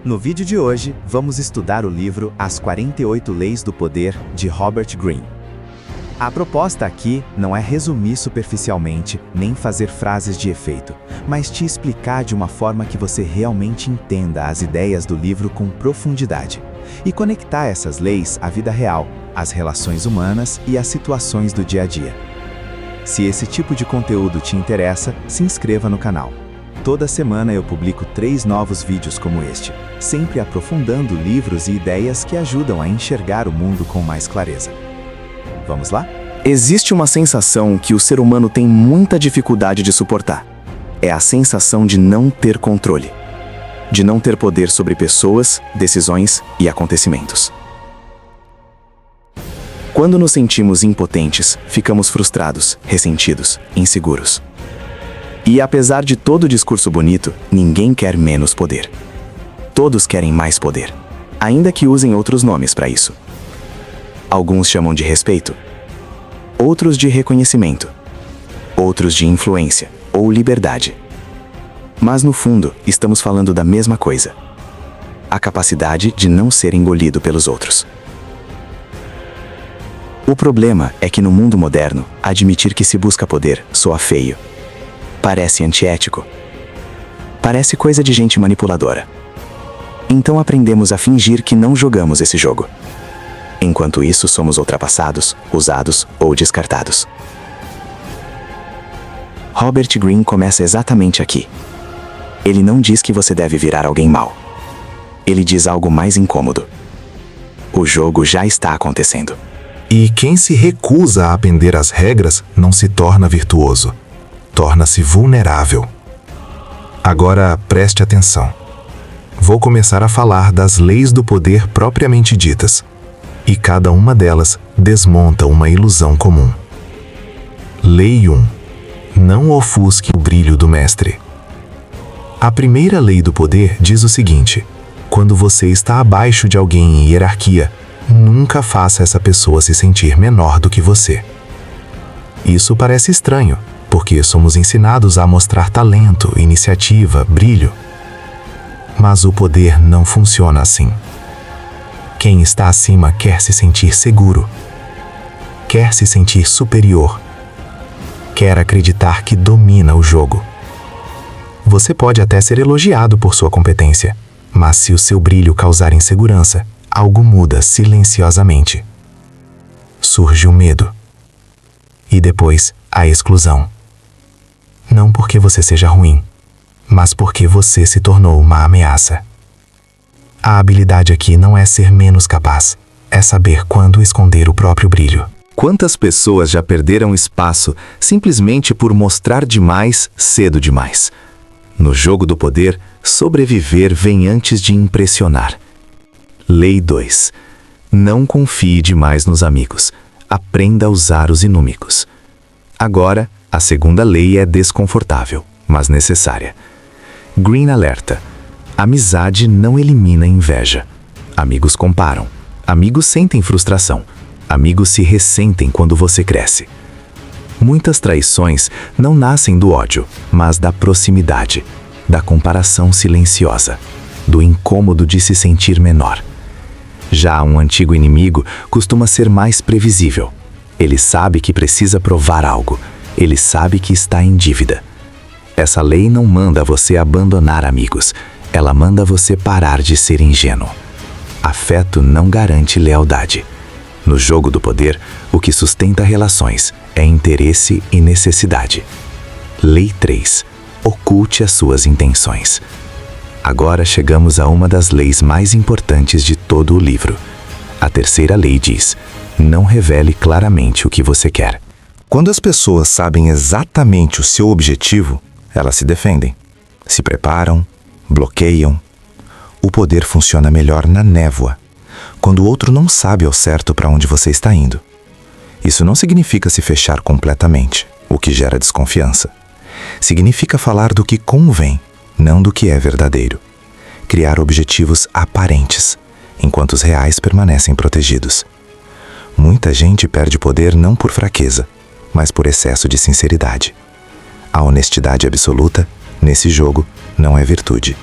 No vídeo de hoje, vamos estudar o livro As 48 Leis do Poder, de Robert Greene. A proposta aqui não é resumir superficialmente, nem fazer frases de efeito, mas te explicar de uma forma que você realmente entenda as ideias do livro com profundidade e conectar essas leis à vida real, às relações humanas e às situações do dia a dia. Se esse tipo de conteúdo te interessa, se inscreva no canal. Toda semana eu publico 3 novos vídeos como este, sempre aprofundando livros e ideias que ajudam a enxergar o mundo com mais clareza. Vamos lá? Existe uma sensação que o ser humano tem muita dificuldade de suportar. É a sensação de não ter controle. De não ter poder sobre pessoas, decisões e acontecimentos. Quando nos sentimos impotentes, ficamos frustrados, ressentidos, inseguros. E apesar de todo o discurso bonito, ninguém quer menos poder. Todos querem mais poder, ainda que usem outros nomes para isso. Alguns chamam de respeito, outros de reconhecimento, outros de influência ou liberdade. Mas no fundo, estamos falando da mesma coisa: a capacidade de não ser engolido pelos outros. O problema é que no mundo moderno, admitir que se busca poder soa feio. Parece antiético. Parece coisa de gente manipuladora. Então aprendemos a fingir que não jogamos esse jogo. Enquanto isso, somos ultrapassados, usados ou descartados. Robert Greene começa exatamente aqui. Ele não diz que você deve virar alguém mau. Ele diz algo mais incômodo. O jogo já está acontecendo. E quem se recusa a aprender as regras não se torna virtuoso. Torna-se vulnerável. Agora preste atenção. Vou começar a falar das leis do poder propriamente ditas. E cada uma delas desmonta uma ilusão comum. Lei 1. Não ofusque o brilho do mestre. A primeira lei do poder diz o seguinte: quando você está abaixo de alguém em hierarquia, nunca faça essa pessoa se sentir menor do que você. Isso parece estranho, porque somos ensinados a mostrar talento, iniciativa, brilho. Mas o poder não funciona assim. Quem está acima quer se sentir seguro, quer se sentir superior, quer acreditar que domina o jogo. Você pode até ser elogiado por sua competência, mas se o seu brilho causar insegurança, algo muda silenciosamente. Surge o medo. E depois, a exclusão. Não porque você seja ruim, mas porque você se tornou uma ameaça. A habilidade aqui não é ser menos capaz, é saber quando esconder o próprio brilho. Quantas pessoas já perderam espaço simplesmente por mostrar demais cedo demais? No jogo do poder, sobreviver vem antes de impressionar. Lei 2. Não confie demais nos amigos. Aprenda a usar os inúmicos. Agora, a segunda lei é desconfortável, mas necessária. Greene alerta: amizade não elimina a inveja. Amigos comparam. Amigos sentem frustração. Amigos se ressentem quando você cresce. Muitas traições não nascem do ódio, mas da proximidade, da comparação silenciosa, do incômodo de se sentir menor. Já um antigo inimigo costuma ser mais previsível. Ele sabe que precisa provar algo. Ele sabe que está em dívida. Essa lei não manda você abandonar amigos. Ela manda você parar de ser ingênuo. Afeto não garante lealdade. No jogo do poder, o que sustenta relações é interesse e necessidade. Lei 3. Oculte as suas intenções. Agora chegamos a uma das leis mais importantes de todo o livro. A terceira lei diz: não revele claramente o que você quer. Quando as pessoas sabem exatamente o seu objetivo, elas se defendem, se preparam, bloqueiam. O poder funciona melhor na névoa, quando o outro não sabe ao certo para onde você está indo. Isso não significa se fechar completamente, o que gera desconfiança. Significa falar do que convém, não do que é verdadeiro. Criar objetivos aparentes, enquanto os reais permanecem protegidos. Muita gente perde poder não por fraqueza, mas por excesso de sinceridade. A honestidade absoluta, nesse jogo, não é virtude,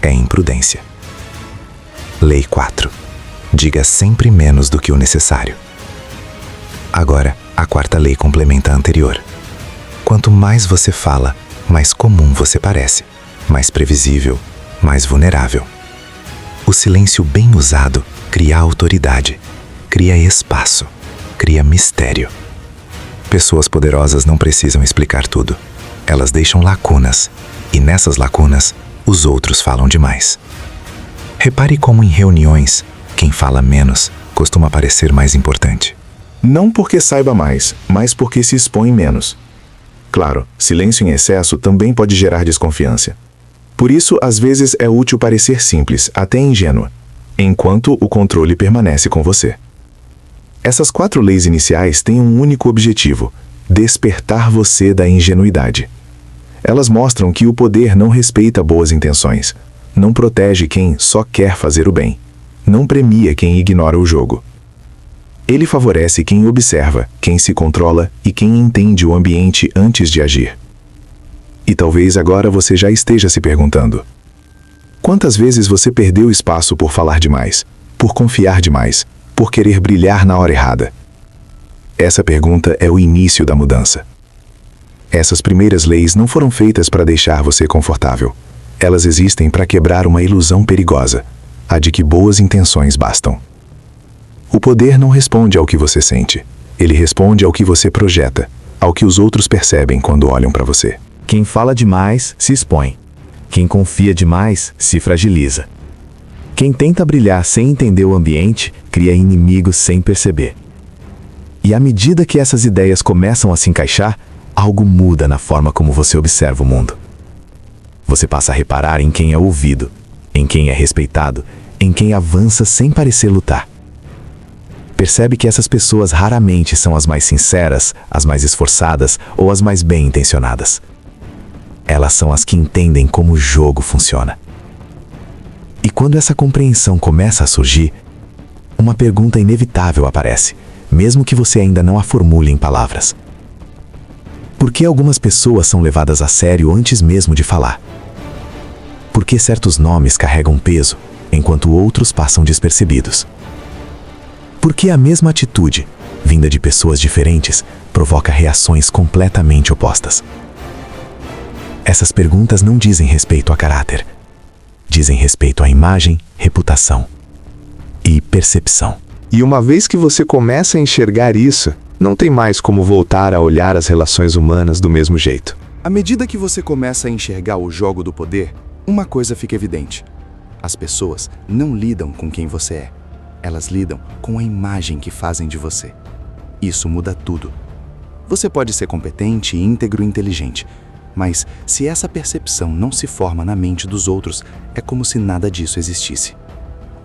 é imprudência. Lei 4. Diga sempre menos do que o necessário. Agora, a quarta lei complementa a anterior. Quanto mais você fala, mais comum você parece, mais previsível, mais vulnerável. O silêncio bem usado cria autoridade, cria espaço, cria mistério. Pessoas poderosas não precisam explicar tudo. Elas deixam lacunas, e nessas lacunas, os outros falam demais. Repare como em reuniões, quem fala menos costuma parecer mais importante. Não porque saiba mais, mas porque se expõe menos. Claro, silêncio em excesso também pode gerar desconfiança. Por isso, às vezes é útil parecer simples, até ingênua, enquanto o controle permanece com você. Essas 4 leis iniciais têm um único objetivo: despertar você da ingenuidade. Elas mostram que o poder não respeita boas intenções, não protege quem só quer fazer o bem, não premia quem ignora o jogo. Ele favorece quem observa, quem se controla e quem entende o ambiente antes de agir. E talvez agora você já esteja se perguntando: quantas vezes você perdeu espaço por falar demais, por confiar demais, por querer brilhar na hora errada? Essa pergunta é o início da mudança. Essas primeiras leis não foram feitas para deixar você confortável. Elas existem para quebrar uma ilusão perigosa, a de que boas intenções bastam. O poder não responde ao que você sente. Ele responde ao que você projeta, ao que os outros percebem quando olham para você. Quem fala demais se expõe. Quem confia demais se fragiliza. Quem tenta brilhar sem entender o ambiente cria inimigos sem perceber. E à medida que essas ideias começam a se encaixar, algo muda na forma como você observa o mundo. Você passa a reparar em quem é ouvido, em quem é respeitado, em quem avança sem parecer lutar. Percebe que essas pessoas raramente são as mais sinceras, as mais esforçadas ou as mais bem-intencionadas. Elas são as que entendem como o jogo funciona. E quando essa compreensão começa a surgir, uma pergunta inevitável aparece, mesmo que você ainda não a formule em palavras. Por que algumas pessoas são levadas a sério antes mesmo de falar? Por que certos nomes carregam peso, enquanto outros passam despercebidos? Por que a mesma atitude, vinda de pessoas diferentes, provoca reações completamente opostas? Essas perguntas não dizem respeito a caráter. Dizem respeito à imagem, reputação e percepção. E uma vez que você começa a enxergar isso, não tem mais como voltar a olhar as relações humanas do mesmo jeito. À medida que você começa a enxergar o jogo do poder, uma coisa fica evidente: as pessoas não lidam com quem você é. Elas lidam com a imagem que fazem de você. Isso muda tudo. Você pode ser competente, íntegro e inteligente, mas se essa percepção não se forma na mente dos outros, é como se nada disso existisse.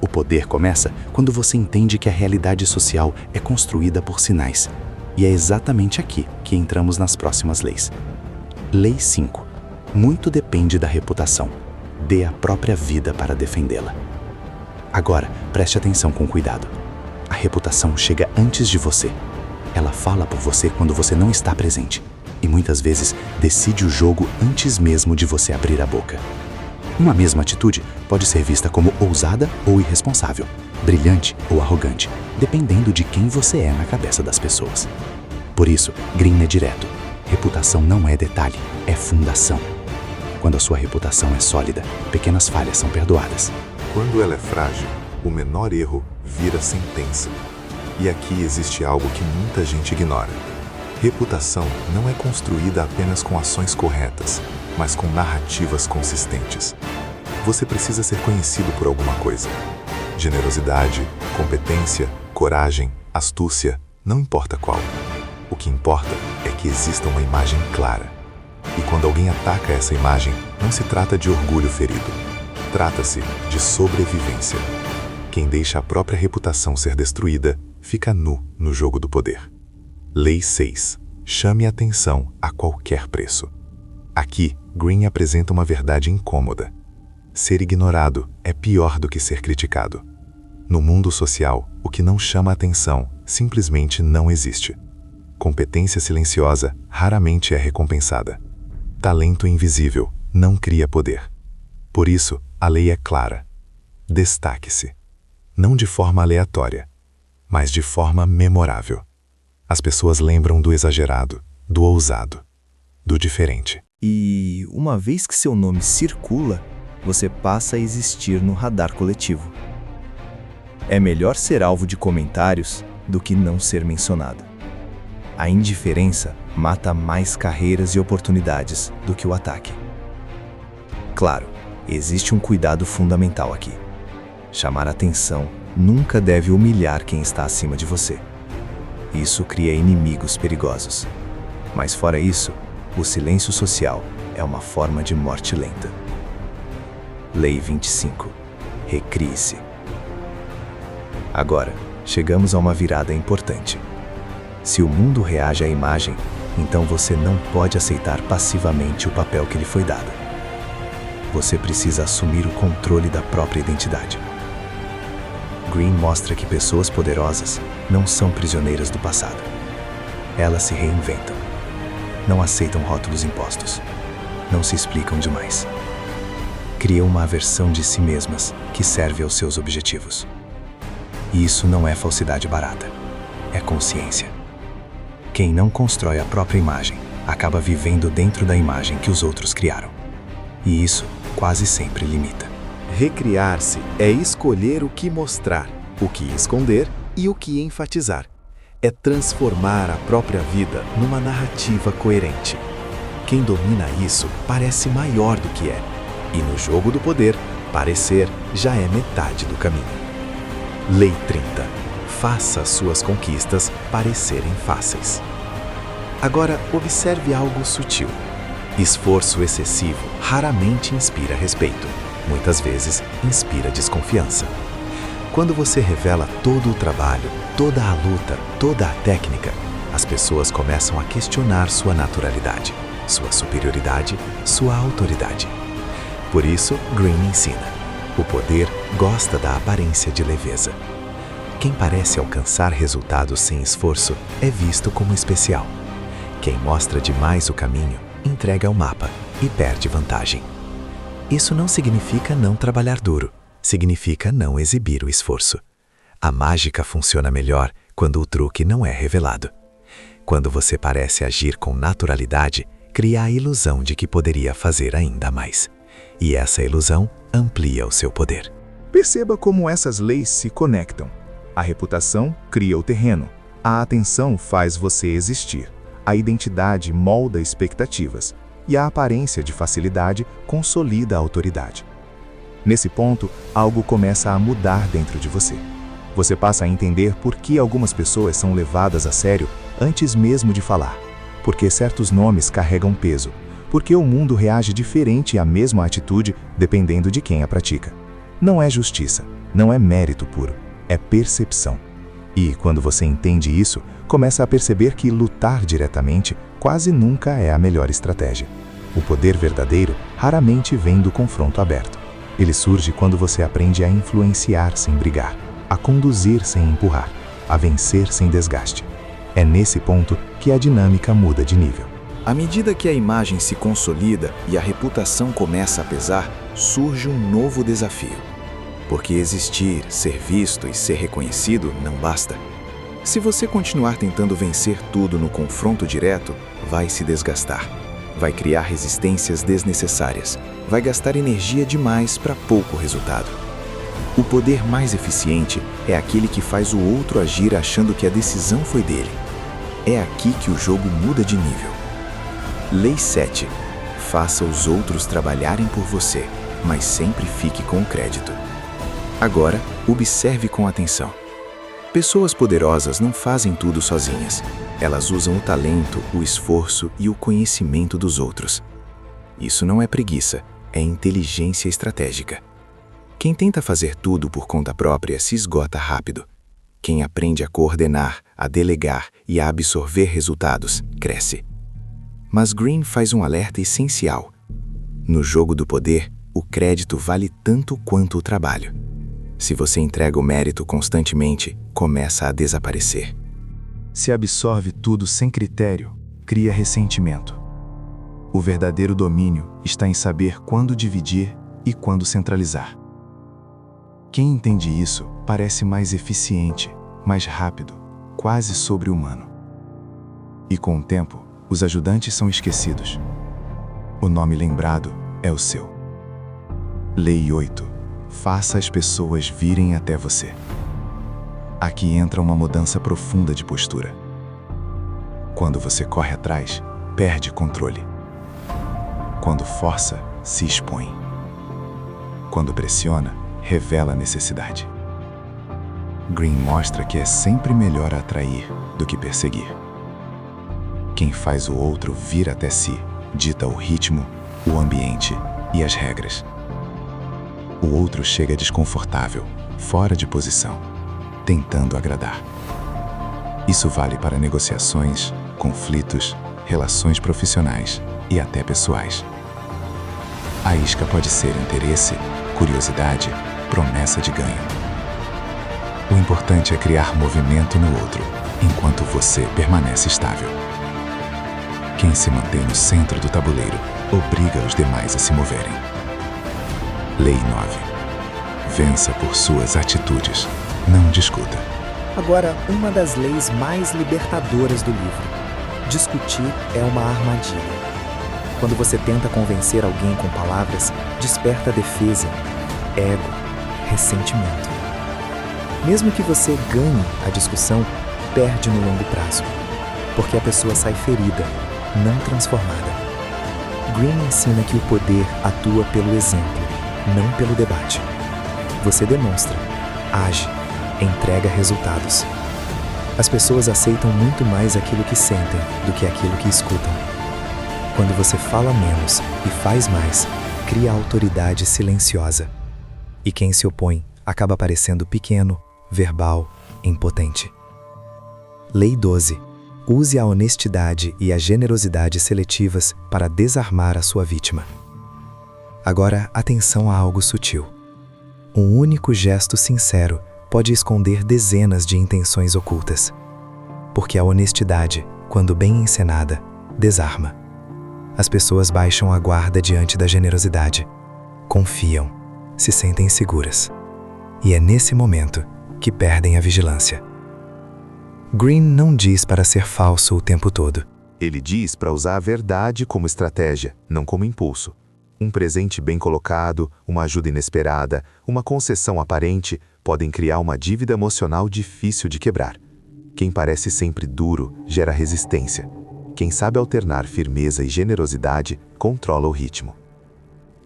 O poder começa quando você entende que a realidade social é construída por sinais. E é exatamente aqui que entramos nas próximas leis. Lei 5. Muito depende da reputação. Dê a própria vida para defendê-la. Agora, preste atenção com cuidado. A reputação chega antes de você. Ela fala por você quando você não está presente. E muitas vezes decide o jogo antes mesmo de você abrir a boca. Uma mesma atitude pode ser vista como ousada ou irresponsável, brilhante ou arrogante, dependendo de quem você é na cabeça das pessoas. Por isso, Green é direto. Reputação não é detalhe, é fundação. Quando a sua reputação é sólida, pequenas falhas são perdoadas. Quando ela é frágil, o menor erro vira sentença. E aqui existe algo que muita gente ignora. Reputação não é construída apenas com ações corretas, mas com narrativas consistentes. Você precisa ser conhecido por alguma coisa. Generosidade, competência, coragem, astúcia, não importa qual. O que importa é que exista uma imagem clara. E quando alguém ataca essa imagem, não se trata de orgulho ferido. Trata-se de sobrevivência. Quem deixa a própria reputação ser destruída, fica nu no jogo do poder. Lei 6. Chame a atenção a qualquer preço. Aqui, Green apresenta uma verdade incômoda. Ser ignorado é pior do que ser criticado. No mundo social, o que não chama a atenção simplesmente não existe. Competência silenciosa raramente é recompensada. Talento invisível não cria poder. Por isso, a lei é clara. Destaque-se. não de forma aleatória, mas de forma memorável. As pessoas lembram do exagerado, do ousado, do diferente. E, uma vez que seu nome circula, você passa a existir no radar coletivo. É melhor ser alvo de comentários do que não ser mencionado. A indiferença mata mais carreiras e oportunidades do que o ataque. Claro, existe um cuidado fundamental aqui. Chamar atenção nunca deve humilhar quem está acima de você. Isso cria inimigos perigosos. Mas fora isso, o silêncio social é uma forma de morte lenta. Lei 25. Recrie-se. Agora, chegamos a uma virada importante. Se o mundo reage à imagem, então você não pode aceitar passivamente o papel que lhe foi dado. Você precisa assumir o controle da própria identidade. Green mostra que pessoas poderosas não são prisioneiras do passado. Elas se reinventam. Não aceitam rótulos impostos. Não se explicam demais. Criam uma versão de si mesmas que serve aos seus objetivos. E isso não é falsidade barata. É consciência. Quem não constrói a própria imagem acaba vivendo dentro da imagem que os outros criaram. E isso quase sempre limita. Recriar-se é escolher o que mostrar, o que esconder e o que enfatizar. É transformar a própria vida numa narrativa coerente. Quem domina isso parece maior do que é. E no jogo do poder, parecer já é metade do caminho. Lei 30. Faça suas conquistas parecerem fáceis. Agora, observe algo sutil. Esforço excessivo raramente inspira respeito. Muitas vezes, inspira desconfiança. Quando você revela todo o trabalho, toda a luta, toda a técnica, as pessoas começam a questionar sua naturalidade, sua superioridade, sua autoridade. Por isso, Green ensina: o poder gosta da aparência de leveza. Quem parece alcançar resultados sem esforço é visto como especial. Quem mostra demais o caminho, entrega o mapa e perde vantagem. Isso não significa não trabalhar duro, significa não exibir o esforço. A mágica funciona melhor quando o truque não é revelado. Quando você parece agir com naturalidade, cria a ilusão de que poderia fazer ainda mais. E essa ilusão amplia o seu poder. Perceba como essas leis se conectam. A reputação cria o terreno. A atenção faz você existir. A identidade molda expectativas. E a aparência de facilidade consolida a autoridade. Nesse ponto, algo começa a mudar dentro de você. Você passa a entender por que algumas pessoas são levadas a sério antes mesmo de falar. Porque certos nomes carregam peso. Porque o mundo reage diferente à mesma atitude dependendo de quem a pratica. Não é justiça, não é mérito puro, é percepção. E, quando você entende isso, começa a perceber que lutar diretamente quase nunca é a melhor estratégia. O poder verdadeiro raramente vem do confronto aberto. Ele surge quando você aprende a influenciar sem brigar, a conduzir sem empurrar, a vencer sem desgaste. É nesse ponto que a dinâmica muda de nível. À medida que a imagem se consolida e a reputação começa a pesar, surge um novo desafio. Porque existir, ser visto e ser reconhecido não basta. Se você continuar tentando vencer tudo no confronto direto, vai se desgastar. Vai criar resistências desnecessárias. Vai gastar energia demais para pouco resultado. O poder mais eficiente é aquele que faz o outro agir achando que a decisão foi dele. É aqui que o jogo muda de nível. Lei 7. Faça os outros trabalharem por você, mas sempre fique com o crédito. Agora, observe com atenção. Pessoas poderosas não fazem tudo sozinhas. Elas usam o talento, o esforço e o conhecimento dos outros. Isso não é preguiça, é inteligência estratégica. Quem tenta fazer tudo por conta própria se esgota rápido. Quem aprende a coordenar, a delegar e a absorver resultados, cresce. Mas Green faz um alerta essencial. No jogo do poder, o crédito vale tanto quanto o trabalho. Se você entrega o mérito constantemente, começa a desaparecer. Se absorve tudo sem critério, cria ressentimento. O verdadeiro domínio está em saber quando dividir e quando centralizar. Quem entende isso parece mais eficiente, mais rápido, quase sobre-humano. E com o tempo, os ajudantes são esquecidos. O nome lembrado é o seu. Lei 8. Faça as pessoas virem até você. Aqui entra uma mudança profunda de postura. Quando você corre atrás, perde controle. Quando força, se expõe. Quando pressiona, revela a necessidade. Green mostra que é sempre melhor atrair do que perseguir. Quem faz o outro vir até si, dita o ritmo, o ambiente e as regras. O outro chega desconfortável, fora de posição, tentando agradar. Isso vale para negociações, conflitos, relações profissionais e até pessoais. A isca pode ser interesse, curiosidade, promessa de ganho. O importante é criar movimento no outro, enquanto você permanece estável. Quem se mantém no centro do tabuleiro obriga os demais a se moverem. Lei 9. Vença por suas atitudes, não discuta. Agora, uma das leis mais libertadoras do livro. Discutir é uma armadilha. Quando você tenta convencer alguém com palavras, desperta defesa, ego, ressentimento. Mesmo que você ganhe a discussão, perde no longo prazo, porque a pessoa sai ferida, não transformada. Green ensina que o poder atua pelo exemplo, não pelo debate. Você demonstra, age, entrega resultados. As pessoas aceitam muito mais aquilo que sentem do que aquilo que escutam. Quando você fala menos e faz mais, cria autoridade silenciosa. E quem se opõe acaba parecendo pequeno, verbal, impotente. Lei 12. Use a honestidade e a generosidade seletivas para desarmar a sua vítima. Agora, atenção a algo sutil. Um único gesto sincero pode esconder dezenas de intenções ocultas. Porque a honestidade, quando bem encenada, desarma. As pessoas baixam a guarda diante da generosidade. Confiam, se sentem seguras. E é nesse momento que perdem a vigilância. Green não diz para ser falso o tempo todo. Ele diz para usar a verdade como estratégia, não como impulso. Um presente bem colocado, uma ajuda inesperada, uma concessão aparente podem criar uma dívida emocional difícil de quebrar. Quem parece sempre duro gera resistência. Quem sabe alternar firmeza e generosidade controla o ritmo.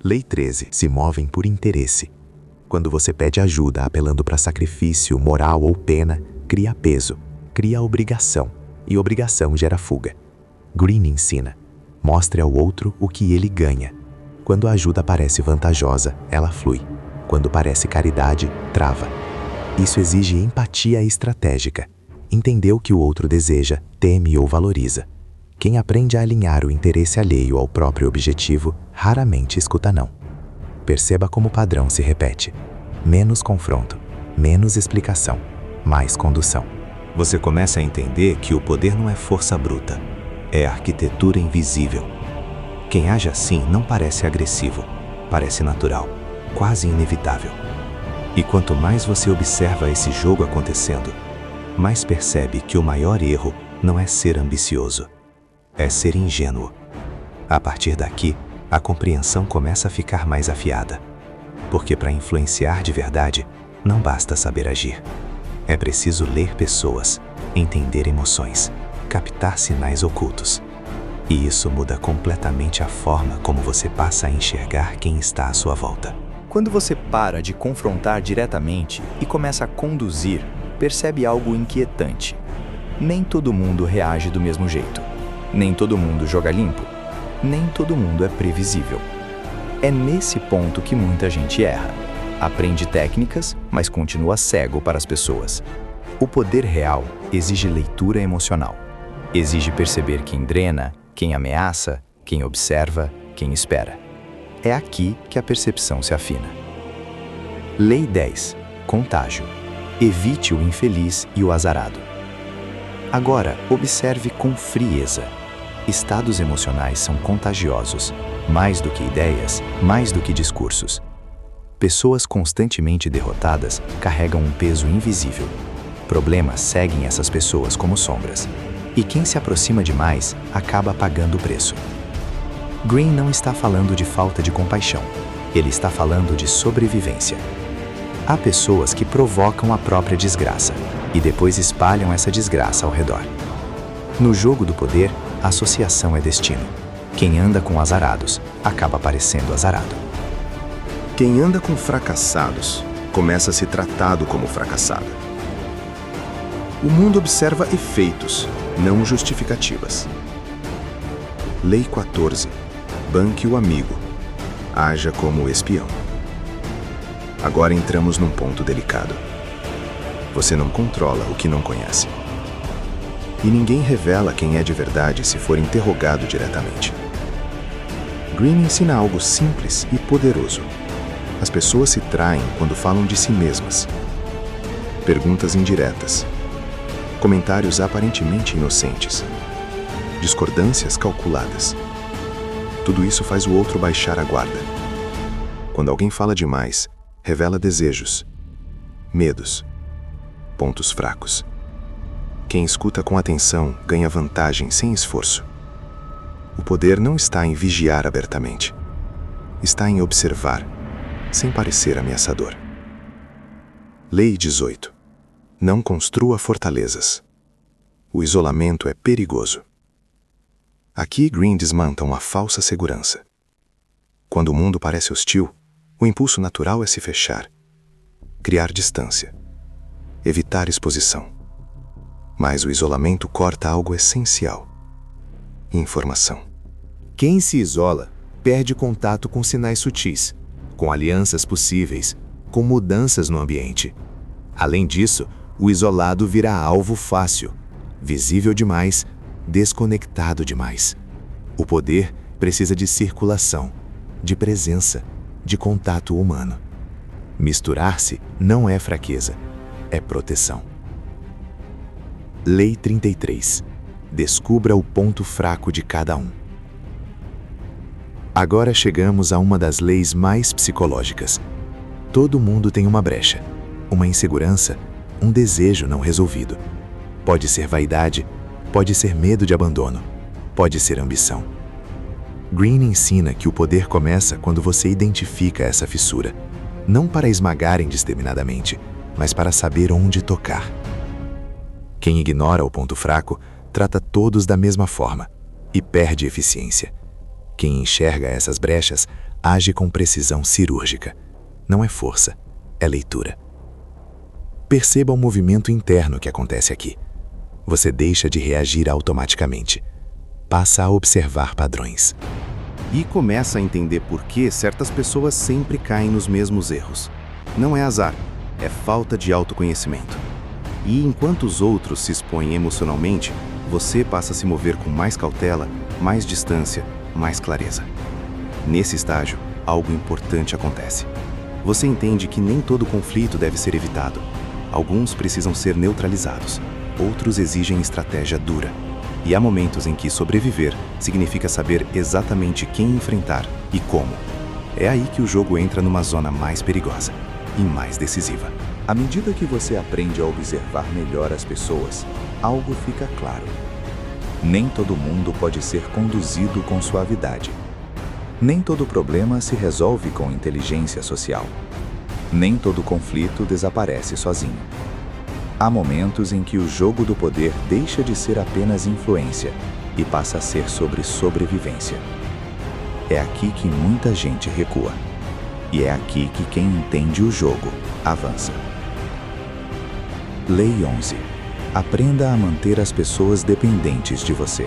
Lei 13. Se movem por interesse. Quando você pede ajuda apelando para sacrifício, moral ou pena, cria peso, cria obrigação, e obrigação gera fuga. Green ensina: mostre ao outro o que ele ganha. Quando a ajuda parece vantajosa, ela flui. Quando parece caridade, trava. Isso exige empatia estratégica. Entender o que o outro deseja, teme ou valoriza. Quem aprende a alinhar o interesse alheio ao próprio objetivo, raramente escuta não. Perceba como o padrão se repete. Menos confronto, menos explicação, mais condução. Você começa a entender que o poder não é força bruta, é arquitetura invisível. Quem age assim não parece agressivo, parece natural, quase inevitável. E quanto mais você observa esse jogo acontecendo, mais percebe que o maior erro não é ser ambicioso, é ser ingênuo. A partir daqui, a compreensão começa a ficar mais afiada. Porque para influenciar de verdade, não basta saber agir. É preciso ler pessoas, entender emoções, captar sinais ocultos. E isso muda completamente a forma como você passa a enxergar quem está à sua volta. Quando você para de confrontar diretamente e começa a conduzir, percebe algo inquietante. Nem todo mundo reage do mesmo jeito. Nem todo mundo joga limpo. Nem todo mundo é previsível. É nesse ponto que muita gente erra. Aprende técnicas, mas continua cego para as pessoas. O poder real exige leitura emocional. Exige perceber quem drena, quem ameaça, quem observa, quem espera. É aqui que a percepção se afina. Lei 10. Contágio. Evite o infeliz e o azarado. Agora, observe com frieza. Estados emocionais são contagiosos, mais do que ideias, mais do que discursos. Pessoas constantemente derrotadas carregam um peso invisível. Problemas seguem essas pessoas como sombras. E quem se aproxima demais acaba pagando o preço. Green não está falando de falta de compaixão. Ele está falando de sobrevivência. Há pessoas que provocam a própria desgraça e depois espalham essa desgraça ao redor. No jogo do poder, a associação é destino. Quem anda com azarados acaba parecendo azarado. Quem anda com fracassados começa a ser tratado como fracassado. O mundo observa efeitos, não justificativas. Lei 14. Banque o amigo. Haja como o espião. Agora entramos num ponto delicado. Você não controla o que não conhece. E ninguém revela quem é de verdade se for interrogado diretamente. Green ensina algo simples e poderoso. As pessoas se traem quando falam de si mesmas. Perguntas indiretas. Comentários aparentemente inocentes. Discordâncias calculadas. Tudo isso faz o outro baixar a guarda. Quando alguém fala demais, revela desejos, medos, pontos fracos. Quem escuta com atenção ganha vantagem sem esforço. O poder não está em vigiar abertamente. Está em observar, sem parecer ameaçador. Lei 18. Não construa fortalezas. O isolamento é perigoso. Aqui Green desmonta uma falsa segurança. Quando o mundo parece hostil, o impulso natural é se fechar, criar distância, evitar exposição. Mas o isolamento corta algo essencial: informação. Quem se isola perde contato com sinais sutis, com alianças possíveis, com mudanças no ambiente. Além disso, o isolado vira alvo fácil, visível demais, desconectado demais. O poder precisa de circulação, de presença, de contato humano. Misturar-se não é fraqueza, é proteção. Lei 33. Descubra o ponto fraco de cada um. Agora chegamos a uma das leis mais psicológicas. Todo mundo tem uma brecha, uma insegurança, um desejo não resolvido. Pode ser vaidade, pode ser medo de abandono, pode ser ambição. Green ensina que o poder começa quando você identifica essa fissura, não para esmagar indiscriminadamente, mas para saber onde tocar. Quem ignora o ponto fraco trata todos da mesma forma e perde eficiência. Quem enxerga essas brechas age com precisão cirúrgica. Não é força, é leitura. Perceba o movimento interno que acontece aqui. Você deixa de reagir automaticamente. Passa a observar padrões. E começa a entender por que certas pessoas sempre caem nos mesmos erros. Não é azar, é falta de autoconhecimento. E enquanto os outros se expõem emocionalmente, você passa a se mover com mais cautela, mais distância, mais clareza. Nesse estágio, algo importante acontece. Você entende que nem todo conflito deve ser evitado. Alguns precisam ser neutralizados, outros exigem estratégia dura. E há momentos em que sobreviver significa saber exatamente quem enfrentar e como. É aí que o jogo entra numa zona mais perigosa e mais decisiva. À medida que você aprende a observar melhor as pessoas, algo fica claro. Nem todo mundo pode ser conduzido com suavidade. Nem todo problema se resolve com inteligência social. Nem todo conflito desaparece sozinho. Há momentos em que o jogo do poder deixa de ser apenas influência e passa a ser sobre sobrevivência. É aqui que muita gente recua. E é aqui que quem entende o jogo avança. Lei 11. Aprenda a manter as pessoas dependentes de você.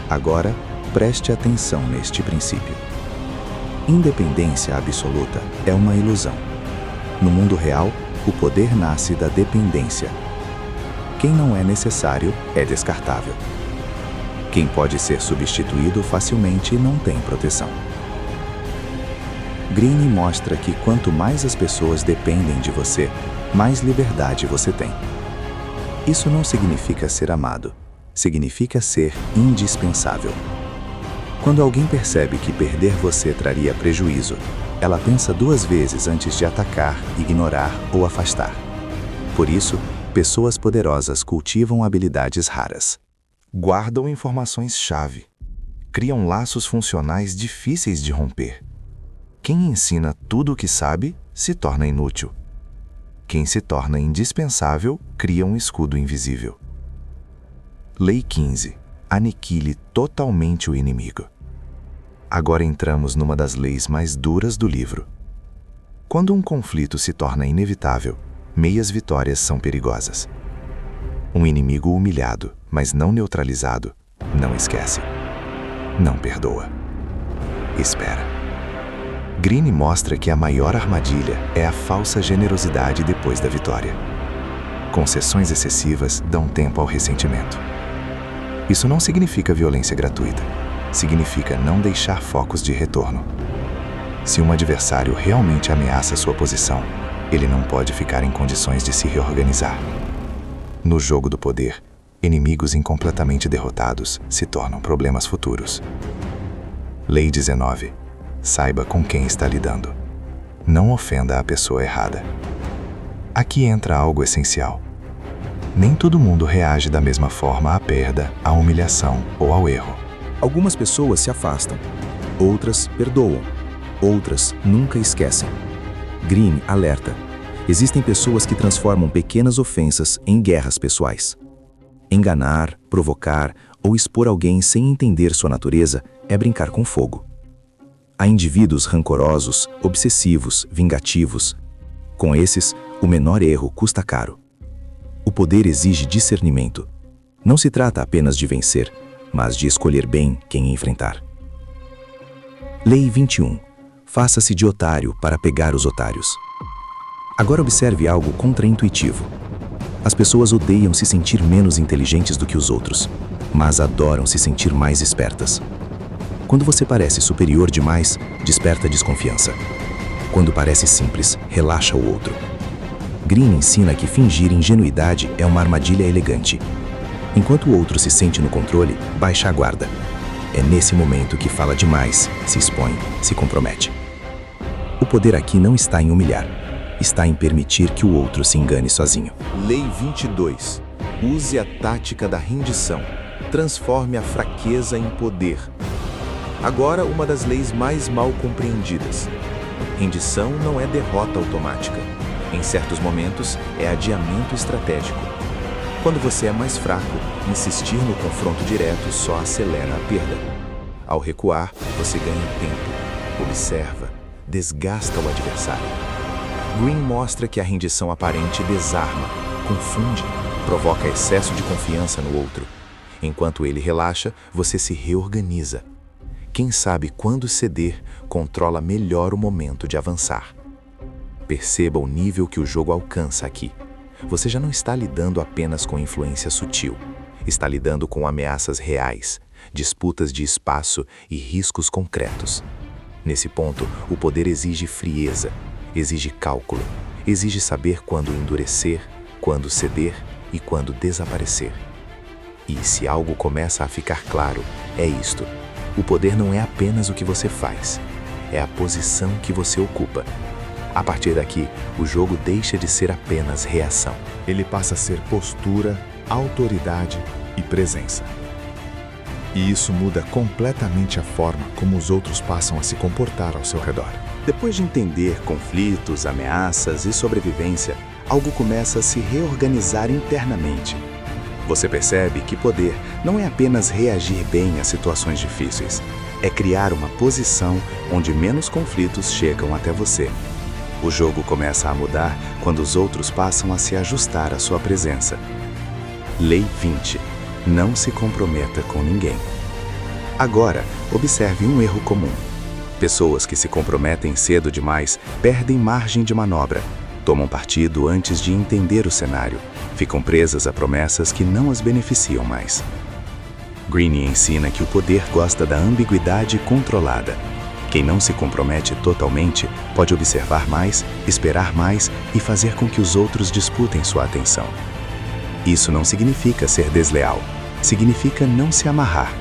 Agora, preste atenção neste princípio. Independência absoluta é uma ilusão. No mundo real, o poder nasce da dependência. Quem não é necessário é descartável. Quem pode ser substituído facilmente não tem proteção. Green mostra que quanto mais as pessoas dependem de você, mais liberdade você tem. Isso não significa ser amado, significa ser indispensável. Quando alguém percebe que perder você traria prejuízo, Ela pensa 2 vezes antes de atacar, ignorar ou afastar. Por isso, pessoas poderosas cultivam habilidades raras. Guardam informações-chave. Criam laços funcionais difíceis de romper. Quem ensina tudo o que sabe se torna inútil. Quem se torna indispensável cria um escudo invisível. Lei 15. Aniquile totalmente o inimigo. Agora entramos numa das leis mais duras do livro. Quando um conflito se torna inevitável, meias vitórias são perigosas. Um inimigo humilhado, mas não neutralizado, não esquece. Não perdoa. Espera. Greene mostra que a maior armadilha é a falsa generosidade depois da vitória. Concessões excessivas dão tempo ao ressentimento. Isso não significa violência gratuita. Significa não deixar focos de retorno. Se um adversário realmente ameaça sua posição, ele não pode ficar em condições de se reorganizar. No jogo do poder, inimigos incompletamente derrotados se tornam problemas futuros. Lei 19. Saiba com quem está lidando. Não ofenda a pessoa errada. Aqui entra algo essencial. Nem todo mundo reage da mesma forma à perda, à humilhação ou ao erro. Algumas pessoas se afastam, outras perdoam, outras nunca esquecem. Greene alerta: existem pessoas que transformam pequenas ofensas em guerras pessoais. Enganar, provocar ou expor alguém sem entender sua natureza é brincar com fogo. Há indivíduos rancorosos, obsessivos, vingativos. Com esses, o menor erro custa caro. O poder exige discernimento. Não se trata apenas de vencer, mas de escolher bem quem enfrentar. Lei 21. Faça-se de otário para pegar os otários. Agora observe algo contraintuitivo. As pessoas odeiam se sentir menos inteligentes do que os outros, mas adoram se sentir mais espertas. Quando você parece superior demais, desperta desconfiança. Quando parece simples, relaxa o outro. Greene ensina que fingir ingenuidade é uma armadilha elegante. Enquanto o outro se sente no controle, baixa a guarda. É nesse momento que fala demais, se expõe, se compromete. O poder aqui não está em humilhar, está em permitir que o outro se engane sozinho. Lei 22. Use a tática da rendição. Transforme a fraqueza em poder. Agora, uma das leis mais mal compreendidas. Rendição não é derrota automática. Em certos momentos, é adiamento estratégico. Quando você é mais fraco, insistir no confronto direto só acelera a perda. Ao recuar, você ganha tempo, observa, desgasta o adversário. Greene mostra que a rendição aparente desarma, confunde, provoca excesso de confiança no outro. Enquanto ele relaxa, você se reorganiza. Quem sabe quando ceder, controla melhor o momento de avançar. Perceba o nível que o jogo alcança aqui. Você já não está lidando apenas com influência sutil. Está lidando com ameaças reais, disputas de espaço e riscos concretos. Nesse ponto, o poder exige frieza, exige cálculo, exige saber quando endurecer, quando ceder e quando desaparecer. E se algo começa a ficar claro, é isto. O poder não é apenas o que você faz, é a posição que você ocupa. A partir daqui, o jogo deixa de ser apenas reação. Ele passa a ser postura, autoridade e presença. E isso muda completamente a forma como os outros passam a se comportar ao seu redor. Depois de entender conflitos, ameaças e sobrevivência, algo começa a se reorganizar internamente. Você percebe que poder não é apenas reagir bem a situações difíceis, é criar uma posição onde menos conflitos chegam até você. O jogo começa a mudar quando os outros passam a se ajustar à sua presença. Lei 20. Não se comprometa com ninguém. Agora, observe um erro comum. Pessoas que se comprometem cedo demais perdem margem de manobra, tomam partido antes de entender o cenário, ficam presas a promessas que não as beneficiam mais. Greene ensina que o poder gosta da ambiguidade controlada. Quem não se compromete totalmente pode observar mais, esperar mais e fazer com que os outros disputem sua atenção. Isso não significa ser desleal, significa não se amarrar.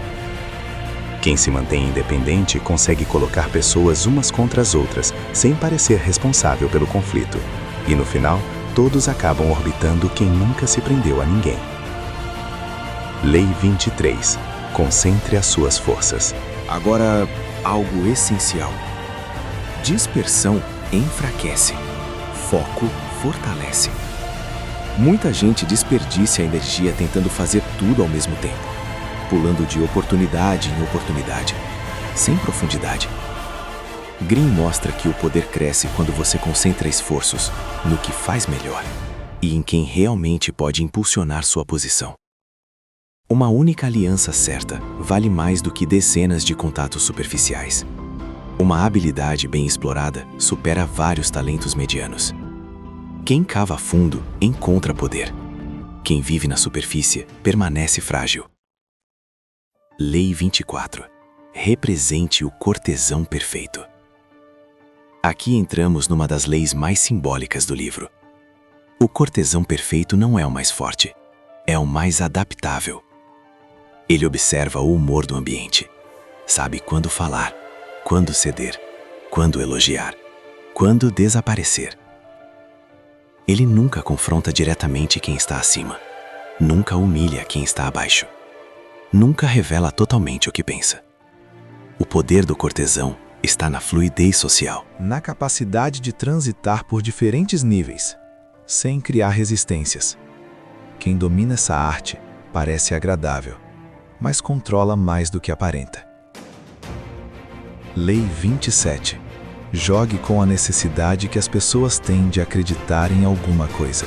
Quem se mantém independente consegue colocar pessoas umas contra as outras, sem parecer responsável pelo conflito. E no final, todos acabam orbitando quem nunca se prendeu a ninguém. Lei 23. Concentre as suas forças. Agora, algo essencial. Dispersão enfraquece. Foco fortalece. Muita gente desperdiça a energia tentando fazer tudo ao mesmo tempo, pulando de oportunidade em oportunidade, sem profundidade. Green mostra que o poder cresce quando você concentra esforços no que faz melhor e em quem realmente pode impulsionar sua posição. Uma única aliança certa vale mais do que dezenas de contatos superficiais. Uma habilidade bem explorada supera vários talentos medianos. Quem cava fundo encontra poder. Quem vive na superfície permanece frágil. Lei 24. Represente o cortesão perfeito. Aqui entramos numa das leis mais simbólicas do livro. O cortesão perfeito não é o mais forte, é o mais adaptável. Ele observa o humor do ambiente, sabe quando falar, quando ceder, quando elogiar, quando desaparecer. Ele nunca confronta diretamente quem está acima, nunca humilha quem está abaixo, nunca revela totalmente o que pensa. O poder do cortesão está na fluidez social, Na capacidade de transitar por diferentes níveis, sem criar resistências. Quem domina essa arte parece agradável, mas controla mais do que aparenta. Lei 27. Jogue com a necessidade que as pessoas têm de acreditar em alguma coisa.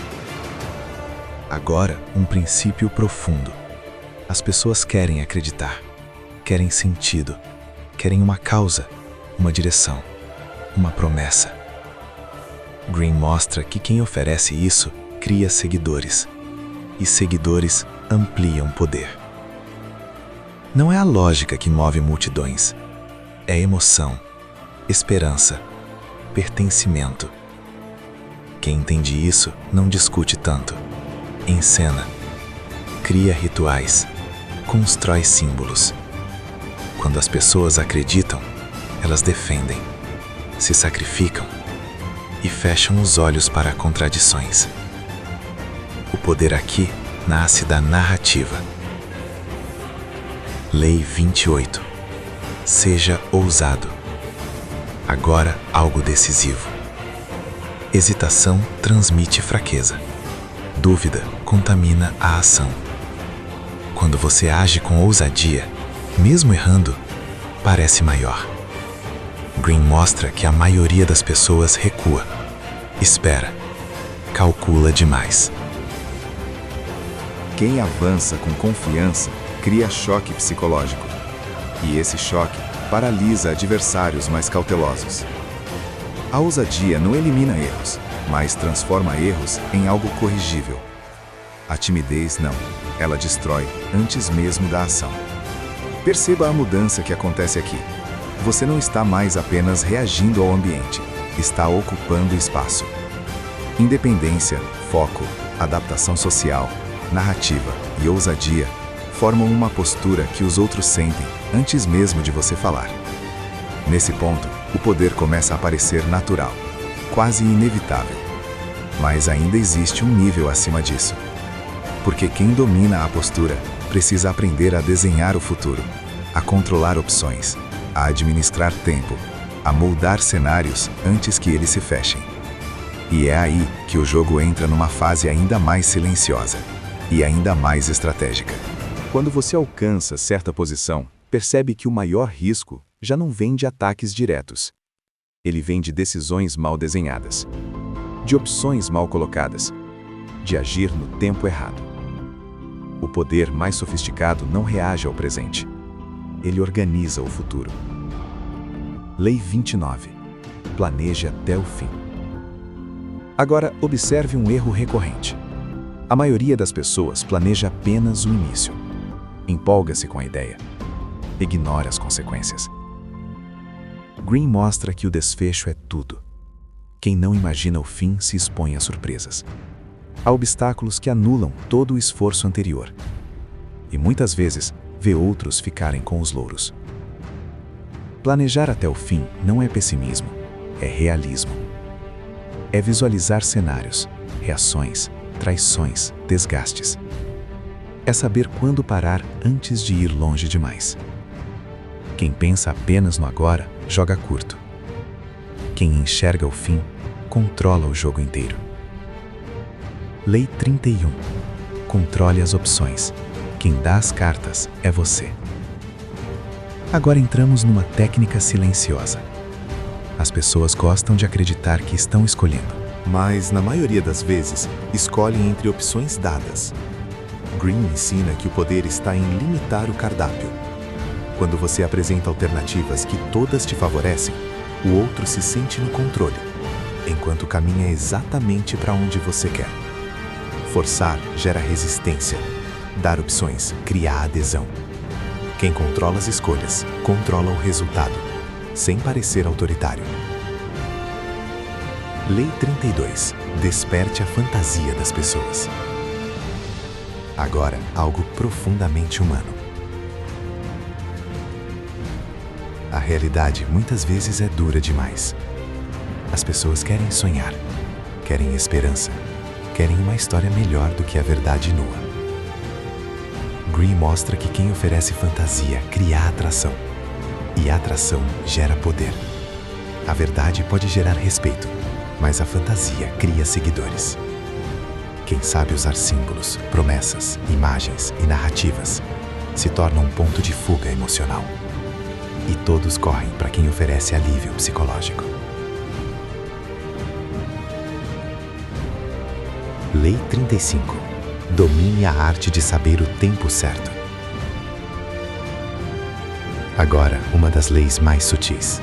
Agora, um princípio profundo. As pessoas querem acreditar, querem sentido, querem uma causa, uma direção, uma promessa. Green mostra que quem oferece isso cria seguidores, e seguidores ampliam poder. Não é a lógica que move multidões, é emoção, esperança, pertencimento. Quem entende isso não discute tanto, encena, cria rituais, constrói símbolos. Quando as pessoas acreditam, elas defendem, se sacrificam e fecham os olhos para contradições. O poder aqui nasce da narrativa. Lei 28. Seja ousado. Agora, algo decisivo. Hesitação transmite fraqueza. Dúvida contamina a ação. Quando você age com ousadia, mesmo errando, parece maior. Green mostra que a maioria das pessoas recua, espera, calcula demais. Quem avança com confiança cria choque psicológico. E esse choque paralisa adversários mais cautelosos. A ousadia não elimina erros, mas transforma erros em algo corrigível. A timidez não, ela destrói antes mesmo da ação. Perceba a mudança que acontece aqui. Você não está mais apenas reagindo ao ambiente, está ocupando espaço. Independência, foco, adaptação social, narrativa e ousadia formam uma postura que os outros sentem antes mesmo de você falar. Nesse ponto, o poder começa a parecer natural, quase inevitável. Mas ainda existe um nível acima disso. Porque quem domina a postura precisa aprender a desenhar o futuro, a controlar opções, a administrar tempo, a moldar cenários antes que eles se fechem. E é aí que o jogo entra numa fase ainda mais silenciosa e ainda mais estratégica. Quando você alcança certa posição, percebe que o maior risco já não vem de ataques diretos. Ele vem de decisões mal desenhadas, de opções mal colocadas, de agir no tempo errado. O poder mais sofisticado não reage ao presente. Ele organiza o futuro. Lei 29. Planeje até o fim. Agora, observe um erro recorrente. A maioria das pessoas planeja apenas o início. Empolga-se com a ideia. Ignora as consequências. Green mostra que o desfecho é tudo. Quem não imagina o fim se expõe a surpresas. Há obstáculos que anulam todo o esforço anterior. E muitas vezes, vê outros ficarem com os louros. Planejar até o fim não é pessimismo, é realismo. É visualizar cenários, reações, traições, desgastes. É saber quando parar antes de ir longe demais. Quem pensa apenas no agora, joga curto. Quem enxerga o fim, controla o jogo inteiro. Lei 31. Controle as opções. Quem dá as cartas é você. Agora entramos numa técnica silenciosa. As pessoas gostam de acreditar que estão escolhendo. Mas, na maioria das vezes, escolhem entre opções dadas. Green ensina que o poder está em limitar o cardápio. Quando você apresenta alternativas que todas te favorecem, o outro se sente no controle, enquanto caminha exatamente para onde você quer. Forçar gera resistência. Dar opções cria adesão. Quem controla as escolhas, controla o resultado, sem parecer autoritário. Lei 32. Desperte a fantasia das pessoas. Agora, algo profundamente humano. A realidade muitas vezes é dura demais. As pessoas querem sonhar, querem esperança, querem uma história melhor do que a verdade nua. Green mostra que quem oferece fantasia cria atração. E a atração gera poder. A verdade pode gerar respeito, mas a fantasia cria seguidores. Quem sabe usar símbolos, promessas, imagens e narrativas se torna um ponto de fuga emocional. E todos correm para quem oferece alívio psicológico. Lei 35. Domine a arte de saber o tempo certo. Agora, uma das leis mais sutis.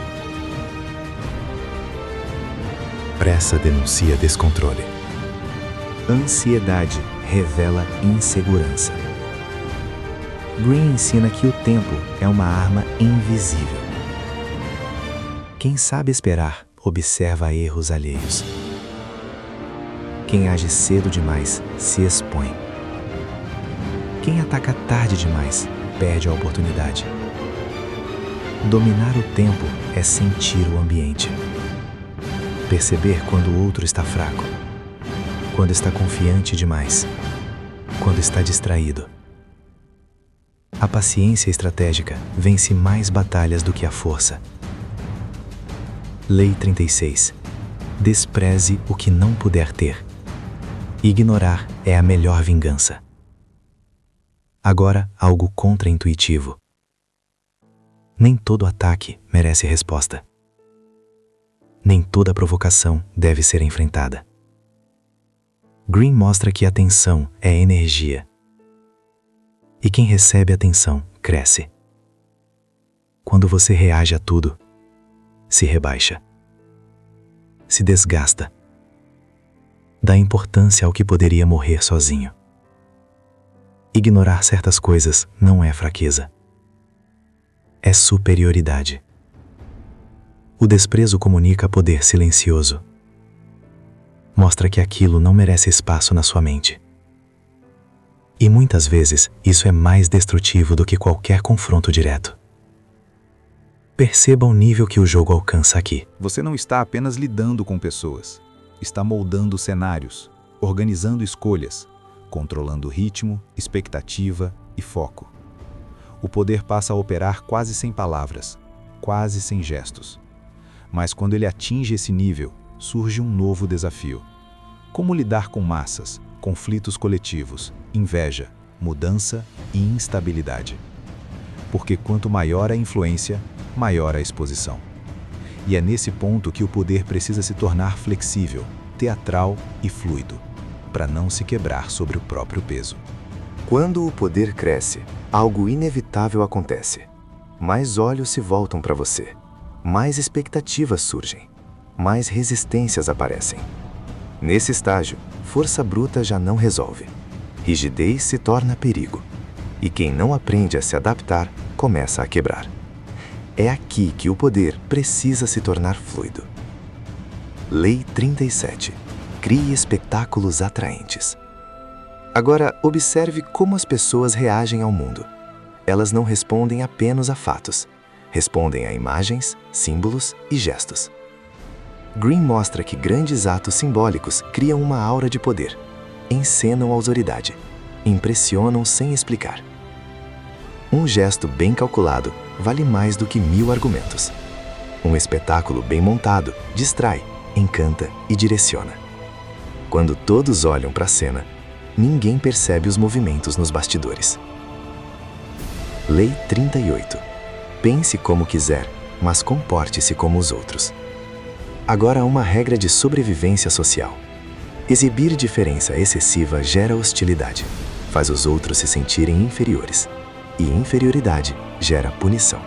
Pressa denuncia descontrole. Ansiedade revela insegurança. Green ensina que o tempo é uma arma invisível. Quem sabe esperar, observa erros alheios. Quem age cedo demais se expõe. Quem ataca tarde demais perde a oportunidade. Dominar o tempo é sentir o ambiente. Perceber quando o outro está fraco, quando está confiante demais, quando está distraído. A paciência estratégica vence mais batalhas do que a força. Lei 36. Despreze o que não puder ter. Ignorar é a melhor vingança. Agora, algo contraintuitivo. Nem todo ataque merece resposta. Nem toda provocação deve ser enfrentada. Green mostra que a atenção é energia. E quem recebe atenção cresce. Quando você reage a tudo, se rebaixa, se desgasta, dá importância ao que poderia morrer sozinho. Ignorar certas coisas não é fraqueza, é superioridade. O desprezo comunica poder silencioso. Mostra que aquilo não merece espaço na sua mente. E muitas vezes isso é mais destrutivo do que qualquer confronto direto. Perceba o nível que o jogo alcança aqui. Você não está apenas lidando com pessoas, está moldando cenários, organizando escolhas, controlando ritmo, expectativa e foco. O poder passa a operar quase sem palavras, quase sem gestos. Mas quando ele atinge esse nível, surge um novo desafio. Como lidar com massas, conflitos coletivos, inveja, mudança e instabilidade? Porque quanto maior a influência, maior a exposição. E é nesse ponto que o poder precisa se tornar flexível, teatral e fluido, para não se quebrar sobre o próprio peso. Quando o poder cresce, algo inevitável acontece. Mais olhos se voltam para você, mais expectativas surgem, mais resistências aparecem. Nesse estágio, força bruta já não resolve. Rigidez se torna perigo. E quem não aprende a se adaptar, começa a quebrar. É aqui que o poder precisa se tornar fluido. Lei 37. Crie espetáculos atraentes. Agora, observe como as pessoas reagem ao mundo. Elas não respondem apenas a fatos. respondem a imagens, símbolos e gestos. Green mostra que grandes atos simbólicos criam uma aura de poder, encenam a autoridade, impressionam sem explicar. Um gesto bem calculado vale mais do que 1000 argumentos. Um espetáculo bem montado distrai, encanta e direciona. Quando todos olham para a cena, ninguém percebe os movimentos nos bastidores. Lei 38. Pense como quiser, mas comporte-se como os outros. Agora, uma regra de sobrevivência social. Exibir diferença excessiva gera hostilidade, faz os outros se sentirem inferiores. E inferioridade gera punição.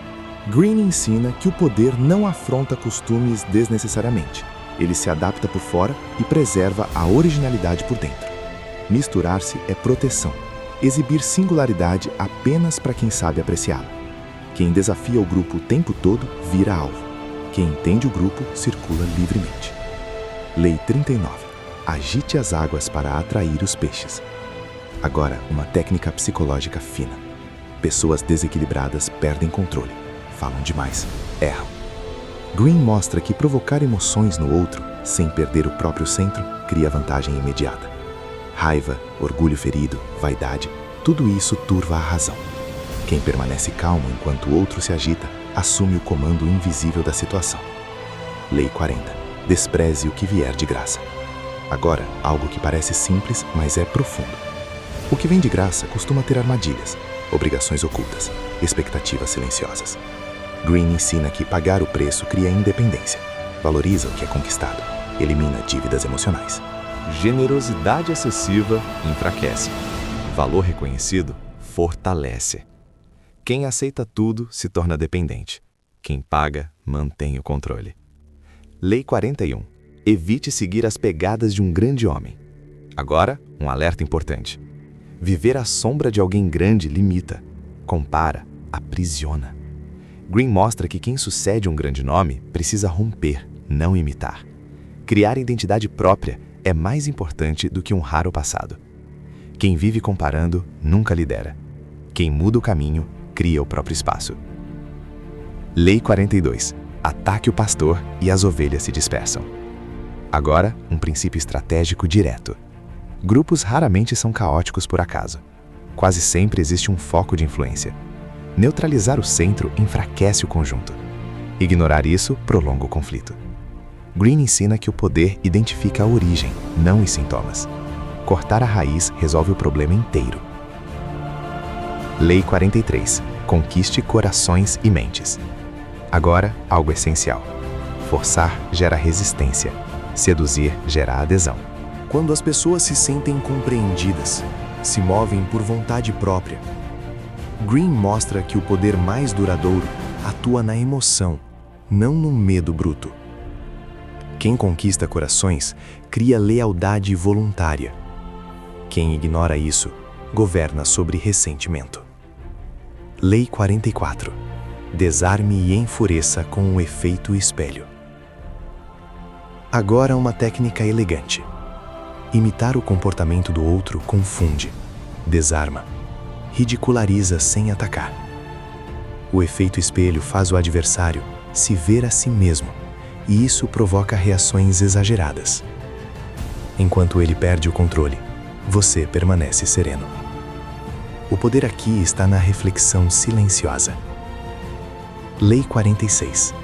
Green ensina que o poder não afronta costumes desnecessariamente. Ele se adapta por fora e preserva a originalidade por dentro. Misturar-se é proteção. Exibir singularidade apenas para quem sabe apreciá-la. Quem desafia o grupo o tempo todo vira alvo. Quem entende o grupo circula livremente. Lei 39. Agite as águas para atrair os peixes. Agora, uma técnica psicológica fina. Pessoas desequilibradas perdem controle, falam demais, erram. Green mostra que provocar emoções no outro, sem perder o próprio centro, cria vantagem imediata. Raiva, orgulho ferido, vaidade, tudo isso turva a razão. Quem permanece calmo enquanto o outro se agita, assume o comando invisível da situação. Lei 40. Despreze o que vier de graça. Agora, algo que parece simples, mas é profundo. O que vem de graça costuma ter armadilhas, obrigações ocultas, expectativas silenciosas. Green ensina que pagar o preço cria independência, valoriza o que é conquistado, elimina dívidas emocionais. Generosidade excessiva enfraquece. Valor reconhecido fortalece. Quem aceita tudo se torna dependente. Quem paga mantém o controle. Lei 41. Evite seguir as pegadas de um grande homem. Agora, um alerta importante. Viver à sombra de alguém grande limita, compara, aprisiona. Green mostra que quem sucede um grande nome precisa romper, não imitar. Criar identidade própria é mais importante do que honrar o passado. Quem vive comparando nunca lidera. Quem muda o caminho cria o próprio espaço. Lei 42. Ataque o pastor e as ovelhas se dispersam. Agora, um princípio estratégico direto. Grupos raramente são caóticos por acaso. Quase sempre existe um foco de influência. Neutralizar o centro enfraquece o conjunto. Ignorar isso prolonga o conflito. Green ensina que o poder identifica a origem, não os sintomas. Cortar a raiz resolve o problema inteiro. Lei 43. Conquiste corações e mentes. Agora, algo essencial. Forçar gera resistência. Seduzir gera adesão. Quando as pessoas se sentem compreendidas, se movem por vontade própria. Green mostra que o poder mais duradouro atua na emoção, não no medo bruto. Quem conquista corações cria lealdade voluntária. Quem ignora isso, governa sobre ressentimento. Lei 44. Desarme e enfureça com o efeito espelho. Agora uma técnica elegante. Imitar o comportamento do outro confunde, desarma, ridiculariza sem atacar. O efeito espelho faz o adversário se ver a si mesmo, e isso provoca reações exageradas. Enquanto ele perde o controle, você permanece sereno. O poder aqui está na reflexão silenciosa. Lei 46.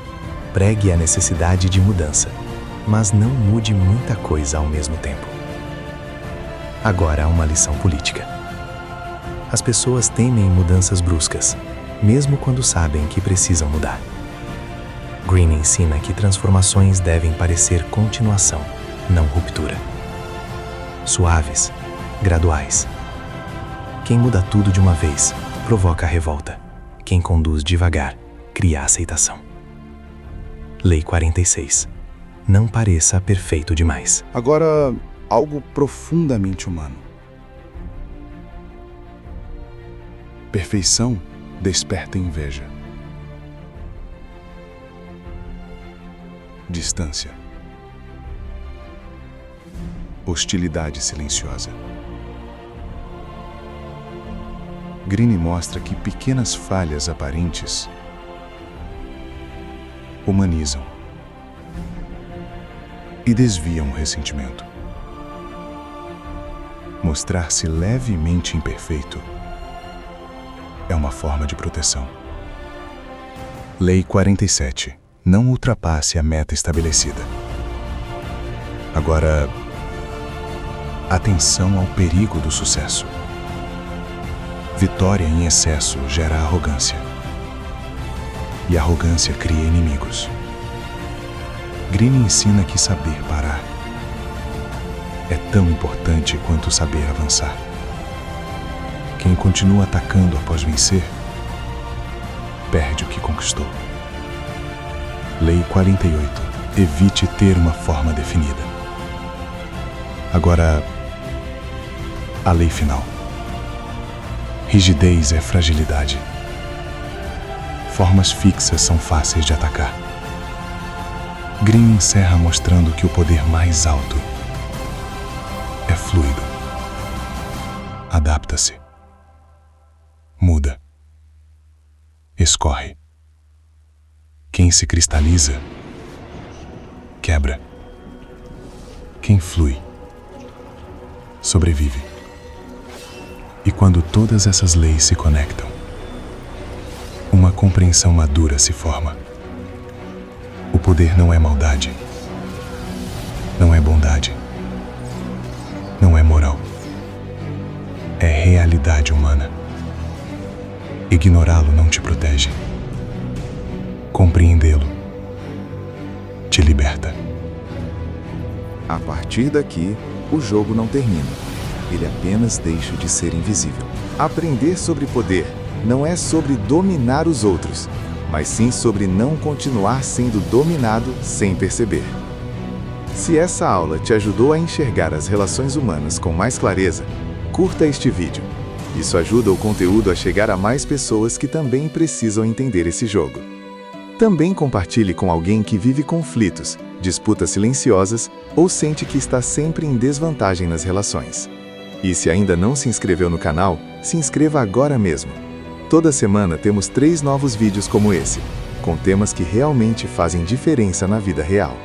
Pregue a necessidade de mudança, mas não mude muita coisa ao mesmo tempo. Agora há uma lição política. As pessoas temem mudanças bruscas, mesmo quando sabem que precisam mudar. Green ensina que transformações devem parecer continuação, não ruptura. Suaves, graduais. Quem muda tudo de uma vez provoca revolta. Quem conduz devagar cria aceitação. Lei 46. Não pareça perfeito demais. Agora, algo profundamente humano. Perfeição desperta inveja. Distância. Hostilidade silenciosa. Green mostra que pequenas falhas aparentes humanizam e desviam o ressentimento. Mostrar-se levemente imperfeito é uma forma de proteção. Lei 47. Não ultrapasse a meta estabelecida. Agora, atenção ao perigo do sucesso. Vitória em excesso gera arrogância. E arrogância cria inimigos. Greene ensina que saber parar é tão importante quanto saber avançar. Quem continua atacando após vencer, perde o que conquistou. Lei 48. Evite ter uma forma definida. Agora, a lei final. Rigidez é fragilidade. Formas fixas são fáceis de atacar. Greene encerra mostrando que o poder mais alto é fluido. Adapta-se. Muda. Escorre. Quem se cristaliza, quebra. Quem flui, sobrevive. E quando todas essas leis se conectam, uma compreensão madura se forma. O poder não é maldade, não é bondade, não é moral. É realidade humana. Ignorá-lo não te protege. Compreendê-lo te liberta. A partir daqui, o jogo não termina. Ele apenas deixa de ser invisível. Aprender sobre poder não é sobre dominar os outros, mas sim sobre não continuar sendo dominado sem perceber. Se essa aula te ajudou a enxergar as relações humanas com mais clareza, curta este vídeo. Isso ajuda o conteúdo a chegar a mais pessoas que também precisam entender esse jogo. Também compartilhe com alguém que vive conflitos, disputas silenciosas ou sente que está sempre em desvantagem nas relações. E se ainda não se inscreveu no canal, se inscreva agora mesmo. Toda semana temos 3 novos vídeos como esse, com temas que realmente fazem diferença na vida real.